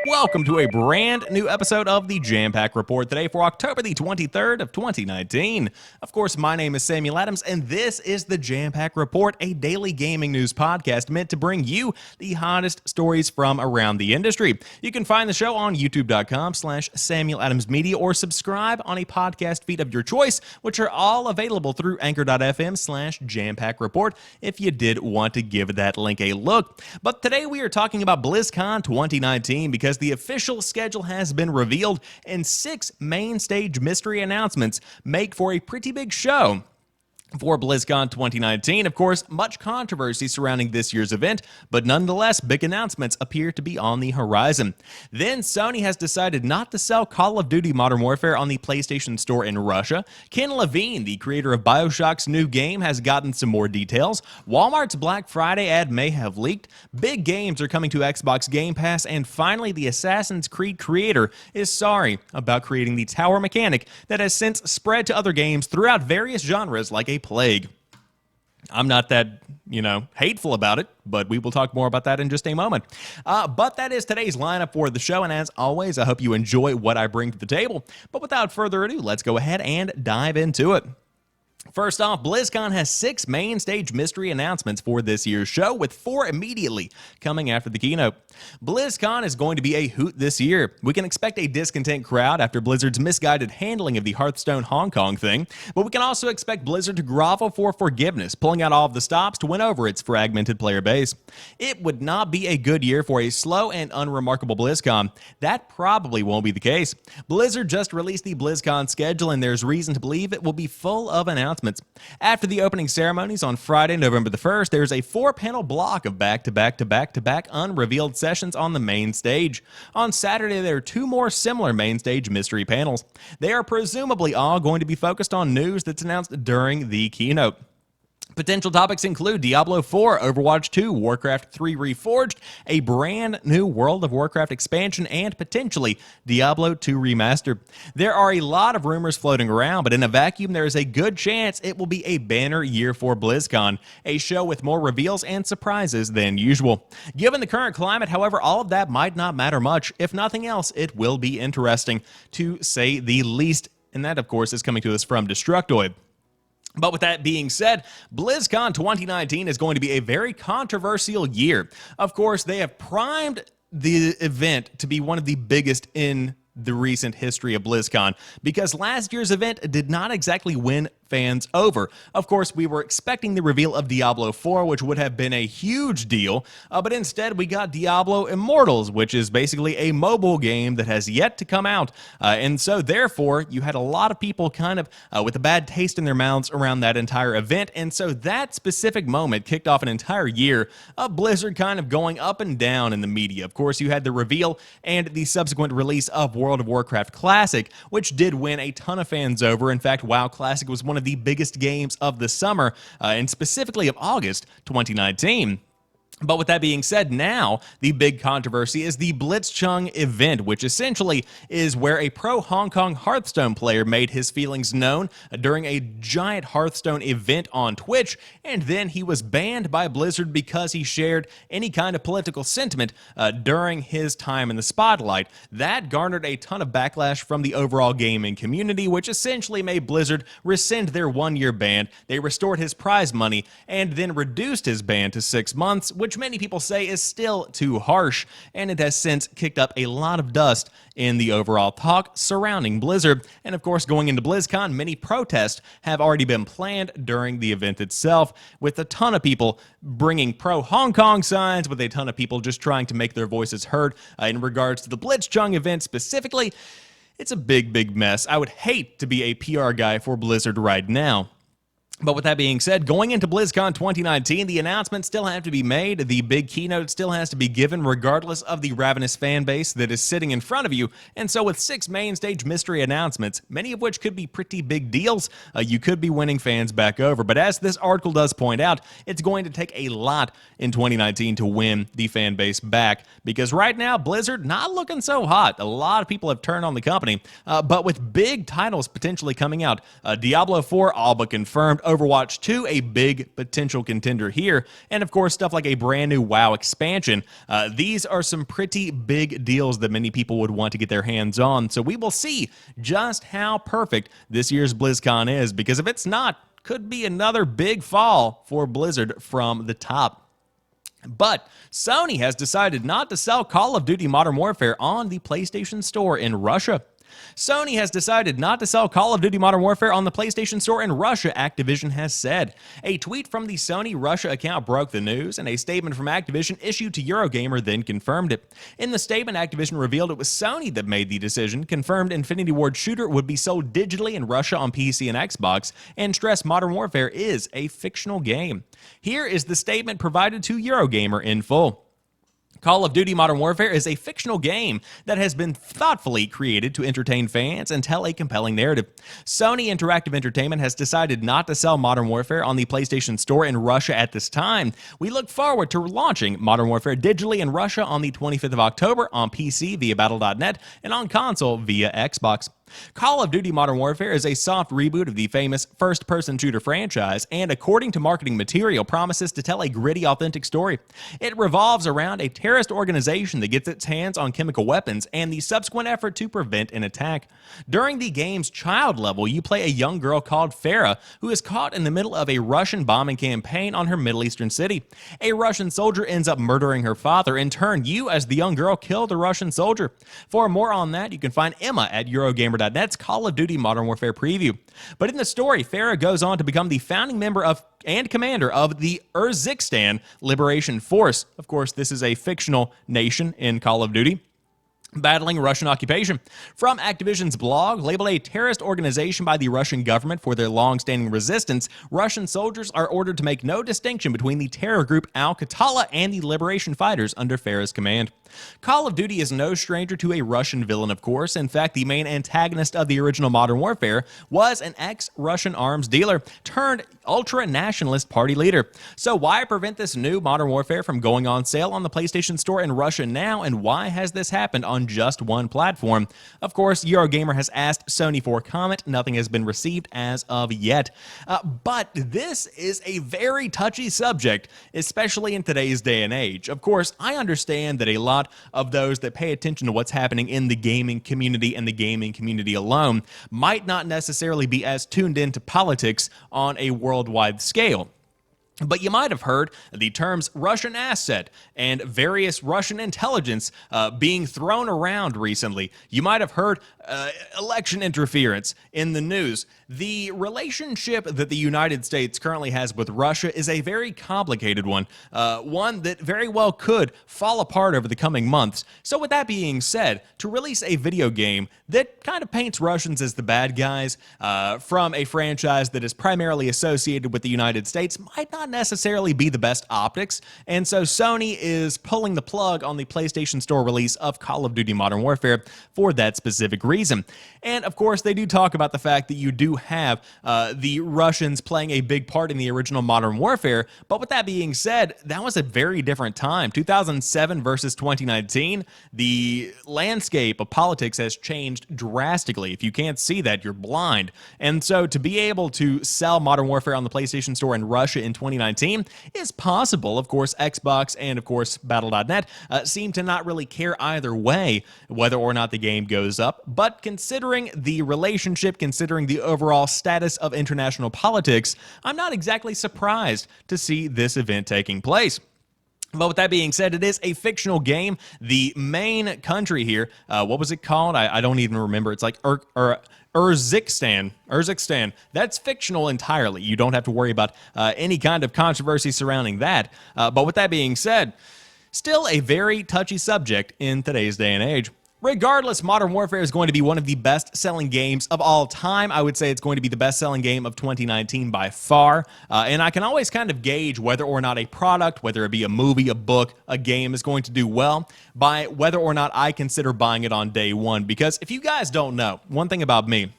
Welcome to a brand new episode of the Jampack Report today for October the 23rd of 2019. Of course, my name is Samuel Adams, and this is the Jampack Report, a daily gaming news podcast meant to bring you the hottest stories from around the industry. You can find the show on youtube.com/SamuelAdamsMedia or subscribe on a podcast feed of your choice, which are all available through anchor.fm/JampackReport if you did want to give that link a look. But today we are talking about BlizzCon 2019 because the official schedule has been revealed and 6 main stage mystery announcements make for a pretty big show. For BlizzCon 2019, of course, much controversy surrounding this year's event, but nonetheless, big announcements appear to be on the horizon. Then, Sony has decided not to sell Call of Duty Modern Warfare on the PlayStation Store in Russia. Ken Levine, the creator of BioShock's new game, has gotten some more details. Walmart's Black Friday ad may have leaked. Big games are coming to Xbox Game Pass, and finally, the Assassin's Creed creator is sorry about creating the tower mechanic that has since spread to other games throughout various genres like a plague. I'm not that, hateful about it, but we will talk more about that in just a moment. But that is today's lineup for the show, and as always, I hope you enjoy what I bring to the table. But without further ado, let's go ahead and dive into it. First off, BlizzCon has 6 main stage mystery announcements for this year's show, with 4 immediately coming after the keynote. BlizzCon is going to be a hoot this year. We can expect a discontent crowd after Blizzard's misguided handling of the Hearthstone Hong Kong thing, but we can also expect Blizzard to grovel for forgiveness, pulling out all of the stops to win over its fragmented player base. It would not be a good year for a slow and unremarkable BlizzCon. That probably won't be the case. Blizzard just released the BlizzCon schedule, and there's reason to believe it will be full of announcements. After the opening ceremonies on Friday, November the 1st, there's a 4-panel block of back-to-back-to-back-to-back unrevealed sessions on the main stage. On Saturday, there are 2 more similar main stage mystery panels. They are presumably all going to be focused on news that's announced during the keynote. Potential topics include Diablo 4, Overwatch 2, Warcraft 3 Reforged, a brand new World of Warcraft expansion, and potentially Diablo 2 Remastered. There are a lot of rumors floating around, but in a vacuum, there is a good chance it will be a banner year for BlizzCon, a show with more reveals and surprises than usual. Given the current climate, however, all of that might not matter much. If nothing else, it will be interesting, to say the least, and that, of course, is coming to us from Destructoid. But with that being said, BlizzCon 2019 is going to be a very controversial year. Of course, they have primed the event to be one of the biggest in the recent history of BlizzCon, because last year's event did not exactly win fans over. Of course, we were expecting the reveal of Diablo 4, which would have been a huge deal, but instead we got Diablo Immortals, which is basically a mobile game that has yet to come out, and so therefore you had a lot of people kind of with a bad taste in their mouths around that entire event, and so that specific moment kicked off an entire year of Blizzard kind of going up and down in the media. Of course, you had the reveal and the subsequent release of World of Warcraft Classic, which did win a ton of fans over. In fact, WoW Classic was one of the biggest games of the summer, and specifically of August 2019. But with that being said, now the big controversy is the BlitzChung event, which essentially is where a pro-Hong Kong Hearthstone player made his feelings known during a giant Hearthstone event on Twitch, and then he was banned by Blizzard because he shared any kind of political sentiment during his time in the spotlight. That garnered a ton of backlash from the overall gaming community, which essentially made Blizzard rescind their 1-year ban. They restored his prize money and then reduced his ban to 6 months, which many people say is still too harsh, and it has since kicked up a lot of dust in the overall talk surrounding Blizzard. And of course, going into BlizzCon, many protests have already been planned during the event itself, with a ton of people bringing pro-Hong Kong signs, with a ton of people just trying to make their voices heard in regards to the BlitzChung event specifically. It's a big mess. I would hate to be a PR guy for Blizzard right now. But with that being said, going into BlizzCon 2019, the announcements still have to be made. The big keynote still has to be given, regardless of the ravenous fan base that is sitting in front of you. And so with 6 main stage mystery announcements, many of which could be pretty big deals, you could be winning fans back over. But as this article does point out, it's going to take a lot in 2019 to win the fan base back, because right now, Blizzard not looking so hot. A lot of people have turned on the company, but with big titles potentially coming out, Diablo 4 all but confirmed, Overwatch 2 a big potential contender here, and of course stuff like a brand new WoW expansion. These are some pretty big deals that many people would want to get their hands on, so we will see just how perfect this year's BlizzCon is, because if it's not, could be another big fall for Blizzard from the top. But Sony has decided not to sell Call of Duty Modern Warfare on the PlayStation Store in Russia. Sony has decided not to sell Call of Duty Modern Warfare on the PlayStation Store in Russia, Activision has said. A tweet from the Sony Russia account broke the news, and a statement from Activision issued to Eurogamer then confirmed it. In the statement, Activision revealed it was Sony that made the decision, confirmed Infinity Ward Shooter would be sold digitally in Russia on PC and Xbox, and stressed Modern Warfare is a fictional game. Here is the statement provided to Eurogamer in full. Call of Duty Modern Warfare is a fictional game that has been thoughtfully created to entertain fans and tell a compelling narrative. Sony Interactive Entertainment has decided not to sell Modern Warfare on the PlayStation Store in Russia at this time. We look forward to launching Modern Warfare digitally in Russia on the 25th of October on PC via Battle.net and on console via Xbox. Call of Duty Modern Warfare is a soft reboot of the famous first-person shooter franchise and, according to marketing material, promises to tell a gritty, authentic story. It revolves around a terrorist organization that gets its hands on chemical weapons and the subsequent effort to prevent an attack. During the game's child level, you play a young girl called Farah, who is caught in the middle of a Russian bombing campaign on her Middle Eastern city. A Russian soldier ends up murdering her father. In turn, you, as the young girl, kill the Russian soldier. For more on that, you can find Emma at Eurogamer.net's Call of Duty Modern Warfare preview. But in the story, Farah goes on to become the founding member of and commander of the Urzikstan Liberation Force. Of course, this is a fictional nation in Call of Duty, battling Russian occupation. From Activision's blog, labeled a terrorist organization by the Russian government for their long-standing resistance, Russian soldiers are ordered to make no distinction between the terror group Al-Qatala and the liberation fighters under Farah's command. Call of Duty is no stranger to a Russian villain, of course. In fact, the main antagonist of the original Modern Warfare was an ex-Russian arms dealer turned ultra-nationalist party leader. So why prevent this new Modern Warfare from going on sale on the PlayStation Store in Russia now, and why has this happened on just one platform? Of course, Eurogamer has asked Sony for comment. Nothing has been received as of yet. But this is a very touchy subject, especially in today's day and age. Of course, I understand that a lot of those that pay attention to what's happening in the gaming community and the gaming community alone might not necessarily be as tuned into politics on a worldwide scale. But you might have heard the terms Russian asset and various Russian intelligence being thrown around recently. You might have heard election interference in the news. The relationship that the United States currently has with Russia is a very complicated one, one that very well could fall apart over the coming months. So with that being said, to release a video game that kind of paints Russians as the bad guys from a franchise that is primarily associated with the United States might not necessarily be the best optics, and so Sony is pulling the plug on the PlayStation Store release of Call of Duty Modern Warfare for that specific reason. And of course, they do talk about the fact that you do have the Russians playing a big part in the original Modern Warfare, but with that being said, that was a very different time. 2007 versus 2019, the landscape of politics has changed drastically. If you can't see that, you're blind. And so to be able to sell Modern Warfare on the PlayStation Store in Russia in 2019 is possible. Of course, Xbox and, of course, Battle.net seem to not really care either way whether or not the game goes up. But considering the relationship, considering the overall status of international politics, I'm not exactly surprised to see this event taking place. But with that being said, it is a fictional game. The main country here, what was it called? I don't even remember. It's like Urzikstan. That's fictional entirely. You don't have to worry about any kind of controversy surrounding that. But with that being said, still a very touchy subject in today's day and age. Regardless, Modern Warfare is going to be one of the best-selling games of all time. I would say it's going to be the best-selling game of 2019 by far. And I can always kind of gauge whether or not a product, whether it be a movie, a book, a game, is going to do well by whether or not I consider buying it on day one. Because if you guys don't know, one thing about me,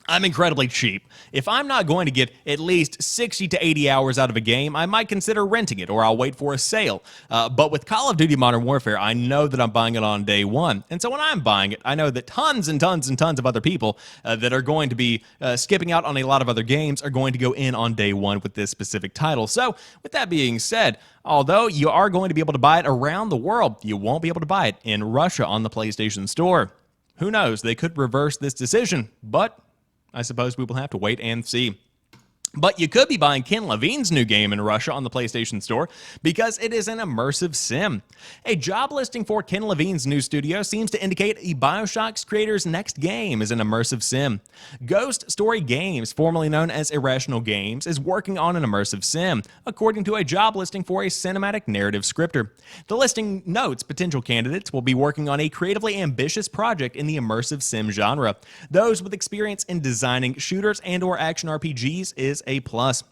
I'm incredibly cheap. If I'm not going to get at least 60 to 80 hours out of a game, I might consider renting it or I'll wait for a sale. But with Call of Duty Modern Warfare, I know that I'm buying it on day one. And so when I'm buying it, I know that tons and tons and tons of other people that are going to be skipping out on a lot of other games are going to go in on day one with this specific title. So with that being said, although you are going to be able to buy it around the world, you won't be able to buy it in Russia on the PlayStation Store. Who knows? They could reverse this decision, but I suppose we will have to wait and see. But you could be buying Ken Levine's new game in Russia on the PlayStation Store because it is an immersive sim. A job listing for Ken Levine's new studio seems to indicate BioShock's creator's next game is an immersive sim. Ghost Story Games, formerly known as Irrational Games, is working on an immersive sim, according to a job listing for a cinematic narrative scripter. The listing notes potential candidates will be working on a creatively ambitious project in the immersive sim genre. Those with experience in designing shooters and/or action RPGs is a plus.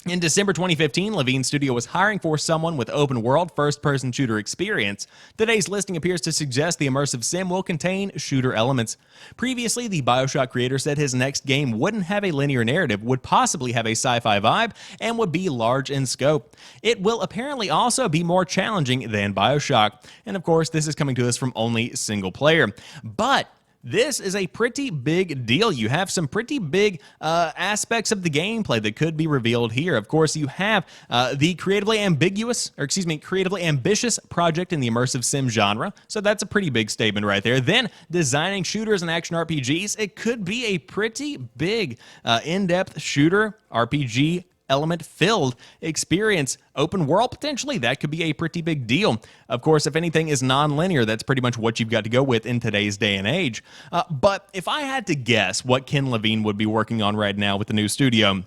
In December 2015, Levine Studio was hiring for someone with open-world first-person shooter experience. Today's listing appears to suggest the immersive sim will contain shooter elements. Previously, the BioShock creator said his next game wouldn't have a linear narrative, would possibly have a sci-fi vibe, and would be large in scope. It will apparently also be more challenging than BioShock. And of course, this is coming to us from only single player. But this is a pretty big deal. You have some pretty big aspects of the gameplay that could be revealed here. Of course, you have the creatively ambitious project in the immersive sim genre. So that's a pretty big statement right there. Then designing shooters and action RPGs. It could be a pretty big in-depth shooter RPG element-filled experience. Open world, potentially, that could be a pretty big deal. Of course, if anything is non-linear, that's pretty much what you've got to go with in today's day and age. But if I had to guess what Ken Levine would be working on right now with the new studio,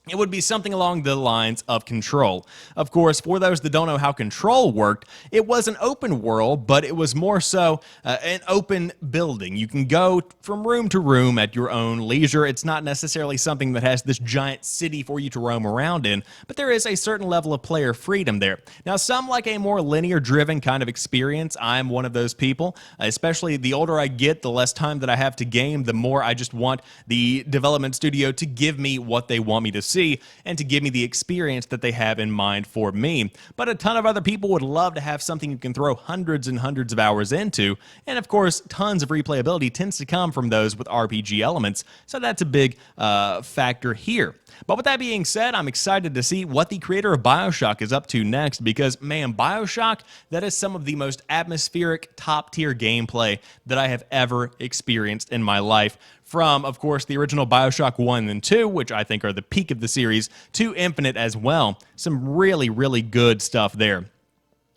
it would be something along the lines of Control. Of course, for those that don't know how Control worked, it was an open world, but it was more so an open building. You can go from room to room at your own leisure. It's not necessarily something that has this giant city for you to roam around in, but there is a certain level of player freedom there. Now, some like a more linear-driven kind of experience. I'm one of those people, especially the older I get, the less time that I have to game, the more I just want the development studio to give me what they want me to see and to give me the experience that they have in mind for me. But a ton of other people would love to have something you can throw hundreds and hundreds of hours into, and of course tons of replayability tends to come from those with RPG elements, so that's a big factor here. But with that being said, I'm excited to see what the creator of BioShock is up to next because, man, BioShock, that is some of the most atmospheric, top-tier gameplay that I have ever experienced in my life. From, of course, the original BioShock 1 and 2, which I think are the peak of the series, to Infinite as well. Some really, really good stuff there.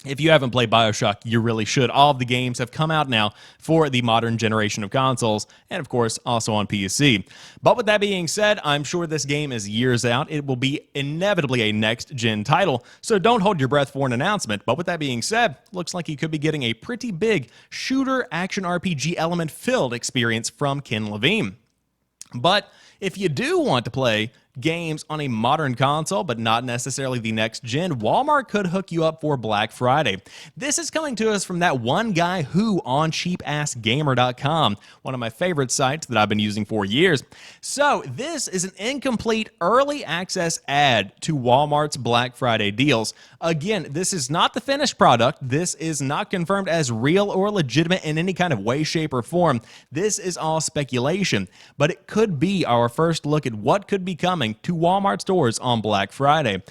If you haven't played BioShock, you really should. All of the games have come out now for the modern generation of consoles, and of course, also on PC. But with that being said, I'm sure this game is years out. It will be inevitably a next-gen title, so don't hold your breath for an announcement. But with that being said, looks like you could be getting a pretty big shooter action RPG element-filled experience from Ken Levine. But if you do want to play games on a modern console, but not necessarily the next gen, Walmart could hook you up for Black Friday. This is coming to us from that one guy who on cheapassgamer.com, one of my favorite sites that I've been using for years. So this is an incomplete early access ad to Walmart's Black Friday deals. Again, this is not the finished product. This is not confirmed as real or legitimate in any kind of way, shape, or form. This is all speculation, but it could be our first look at what could be coming to Walmart stores on Black Friday.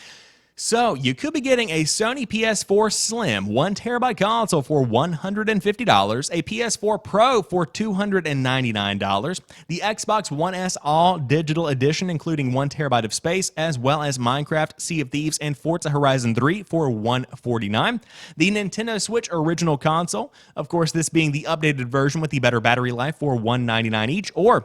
So, you could be getting a Sony PS4 Slim 1TB console for $150, a PS4 Pro for $299, the Xbox One S All Digital Edition including 1TB of space, as well as Minecraft, Sea of Thieves, and Forza Horizon 3 for $149, the Nintendo Switch Original Console, of course this being the updated version with the better battery life, for $199 each, or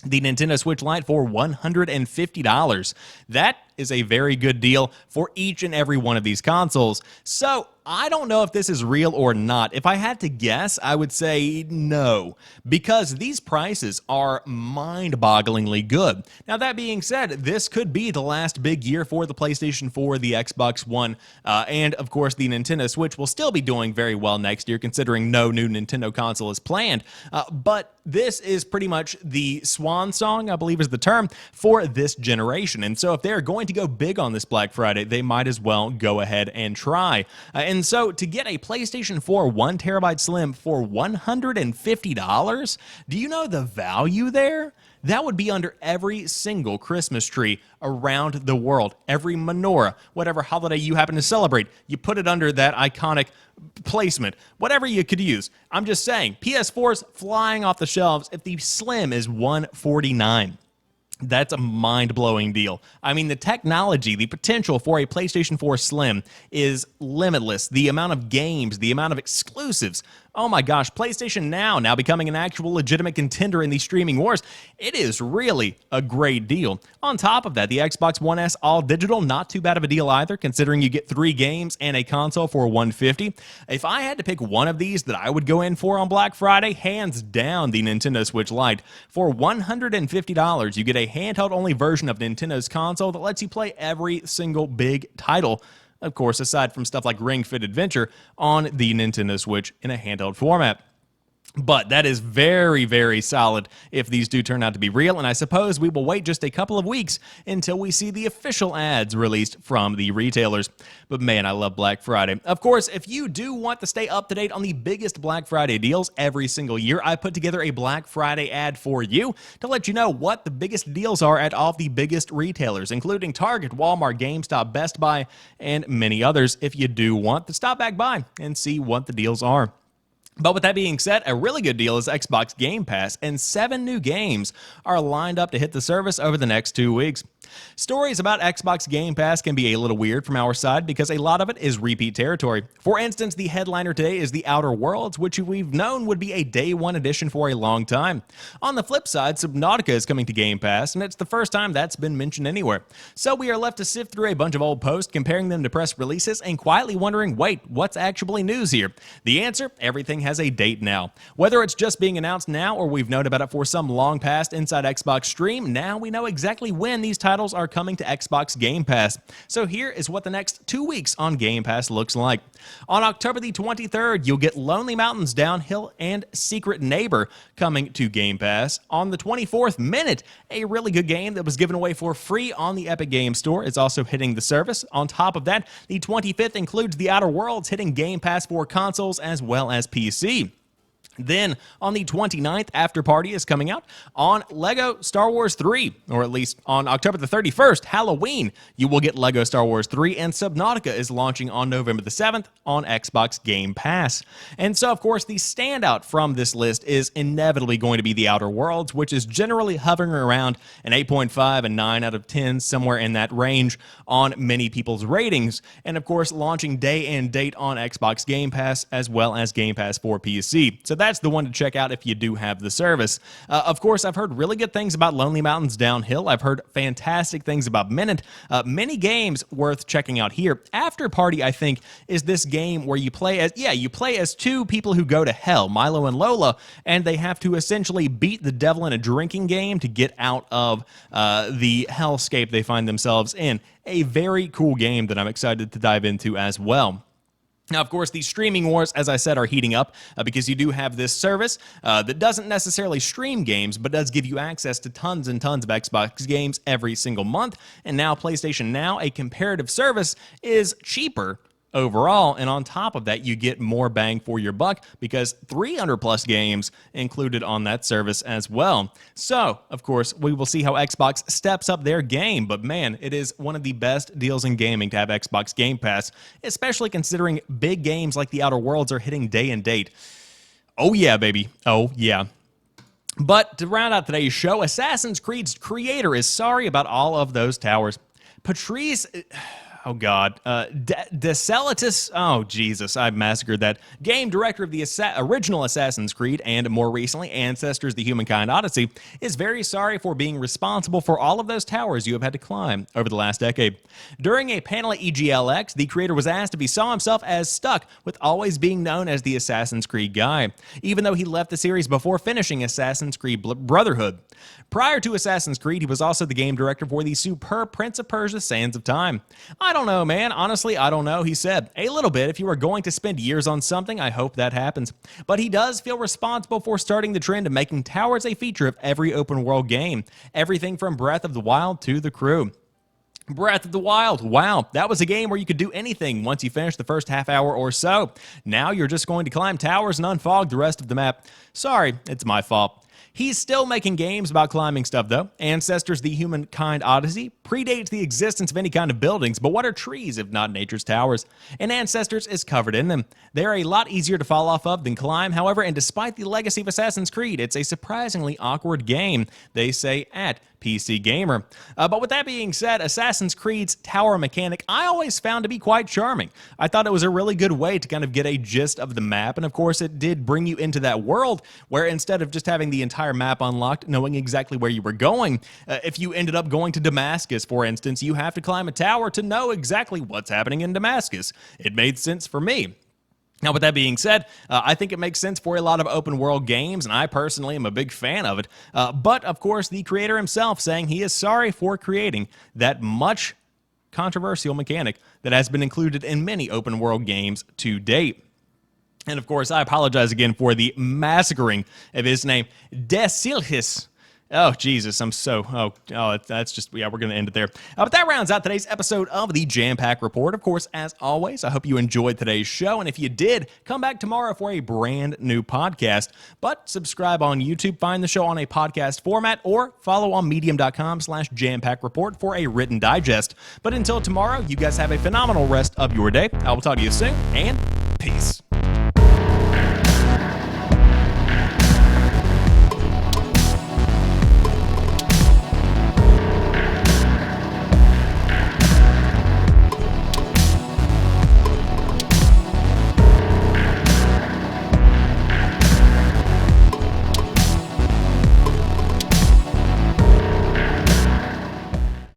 the Nintendo Switch Lite for $150. That is a very good deal for each and every one of these consoles. So I don't know if this is real or not. If I had to guess, I would say no, because these prices are mind-bogglingly good. Now, that being said, this could be the last big year for the PlayStation 4, the Xbox One, and of course the Nintendo Switch will still be doing very well next year, considering no new Nintendo console is planned. But this is pretty much the swan song, I believe is the term, for this generation. And so if they're going to go big on this Black Friday, they might as well go ahead and try. And so to get a PlayStation 4 1TB Slim for $150, do you know the value there? That would be under every single Christmas tree around the world. Every menorah, whatever holiday you happen to celebrate, you put it under that iconic placement. Whatever you could use. I'm just saying, PS4's flying off the shelves if the Slim is $149. That's a mind-blowing deal. I mean, the technology, the potential for a PlayStation 4 Slim is limitless. The amount of games, the amount of exclusives. Oh my gosh, PlayStation Now becoming an actual legitimate contender in the streaming wars. It is really a great deal. On top of that, the Xbox One S all digital, not too bad of a deal either, considering you get 3 games and a console for $150. If I had to pick one of these that I would go in for on Black Friday, hands down the Nintendo Switch Lite. For $150, you get a handheld-only version of Nintendo's console that lets you play every single big title, of course, aside from stuff like Ring Fit Adventure, on the Nintendo Switch in a handheld format. But that is very, very solid if these do turn out to be real, and I suppose we will wait just a couple of weeks until we see the official ads released from the retailers. But man, I love Black Friday. Of course, if you do want to stay up to date on the biggest Black Friday deals every single year, I put together a Black Friday ad for you to let you know what the biggest deals are at all of the biggest retailers, including Target, Walmart, GameStop, Best Buy, and many others, if you do want to stop back by and see what the deals are. But with that being said, a really good deal is Xbox Game Pass, and 7 new games are lined up to hit the service over the next 2 weeks. Stories about Xbox Game Pass can be a little weird from our side because a lot of it is repeat territory. For instance, the headliner today is The Outer Worlds, which we've known would be a day one edition for a long time. On the flip side, Subnautica is coming to Game Pass, and it's the first time that's been mentioned anywhere. So we are left to sift through a bunch of old posts, comparing them to press releases, and quietly wondering, wait, what's actually news here? The answer, everything has a date now. Whether it's just being announced now or we've known about it for some long past inside Xbox stream, now we know exactly when these titles are coming to Xbox Game Pass. So here is what the next 2 weeks on Game Pass looks like. On October the 23rd, you'll get Lonely Mountains Downhill and Secret Neighbor coming to Game Pass. On the 24th, Minute, a really good game that was given away for free on the Epic Games Store, is also hitting the service. On top of that, the 25th includes The Outer Worlds hitting Game Pass for consoles as well as PC. Then, on the 29th, After Party is coming out on LEGO Star Wars 3, or at least on October the 31st, Halloween, you will get LEGO Star Wars 3, and Subnautica is launching on November the 7th on Xbox Game Pass. And so, of course, the standout from this list is inevitably going to be The Outer Worlds, which is generally hovering around an 8.5 and 9 out of 10, somewhere in that range on many people's ratings. And, of course, launching day and date on Xbox Game Pass, as well as Game Pass for PC. So that's the one to check out if you do have the service. Of course, I've heard really good things about Lonely Mountains Downhill. I've heard fantastic things about Minute. Many games worth checking out here. After Party, I think, is this game where you play as 2 people who go to hell, Milo and Lola, and they have to essentially beat the devil in a drinking game to get out of the hellscape they find themselves in. A very cool game that I'm excited to dive into as well. Now, of course, the streaming wars, as I said, are heating up because you do have this service that doesn't necessarily stream games, but does give you access to tons and tons of Xbox games every single month. And now PlayStation Now, a comparative service, is cheaper overall, and on top of that, you get more bang for your buck because 300 plus games included on that service as well. So, of course, we will see how Xbox steps up their game, but man, it is one of the best deals in gaming to have Xbox Game Pass, especially considering big games like The Outer Worlds are hitting day and date. Oh yeah, baby. Oh yeah. But to round out today's show, Assassin's Creed's creator is sorry about all of those towers. Patrice... Oh God, Decelitus. Oh Jesus, I massacred that. Game director of the original Assassin's Creed and more recently Ancestors: The Humankind Odyssey is very sorry for being responsible for all of those towers you have had to climb over the last decade. During a panel at EGLX, the creator was asked if he saw himself as stuck with always being known as the Assassin's Creed guy, even though he left the series before finishing Assassin's Creed Brotherhood. Prior to Assassin's Creed, he was also the game director for the superb Prince of Persia: Sands of Time. I don't know, man. Honestly, I don't know. He said, a little bit. If you are going to spend years on something, I hope that happens. But he does feel responsible for starting the trend of making towers a feature of every open world game. Everything from Breath of the Wild to The Crew. Breath of the Wild. Wow, that was a game where you could do anything once you finished the first half hour or so. Now you're just going to climb towers and unfog the rest of the map. Sorry, it's my fault. He's still making games about climbing stuff, though. Ancestors: The Humankind Odyssey predates the existence of any kind of buildings, but what are trees if not nature's towers? And Ancestors is covered in them. They're a lot easier to fall off of than climb, however, and despite the legacy of Assassin's Creed, it's a surprisingly awkward game, they say at PC Gamer. But with that being said, Assassin's Creed's tower mechanic I always found to be quite charming. I thought it was a really good way to kind of get a gist of the map, and of course it did bring you into that world where instead of just having the entire map unlocked, knowing exactly where you were going, if you ended up going to Damascus, for instance, you have to climb a tower to know exactly what's happening in Damascus. It made sense for me. Now, with that being said, I think it makes sense for a lot of open world games, and I personally am a big fan of it. But, of course, the creator himself saying he is sorry for creating that much controversial mechanic that has been included in many open world games to date. And, of course, I apologize again for the massacring of his name, Decelitus. Oh, Jesus, I'm so... that's just... Yeah, we're going to end it there. But that rounds out today's episode of the Jampack Report. Of course, as always, I hope you enjoyed today's show. And if you did, come back tomorrow for a brand new podcast. But subscribe on YouTube, find the show on a podcast format, or follow on medium.com/JampackReport for a written digest. But until tomorrow, you guys have a phenomenal rest of your day. I will talk to you soon, and peace.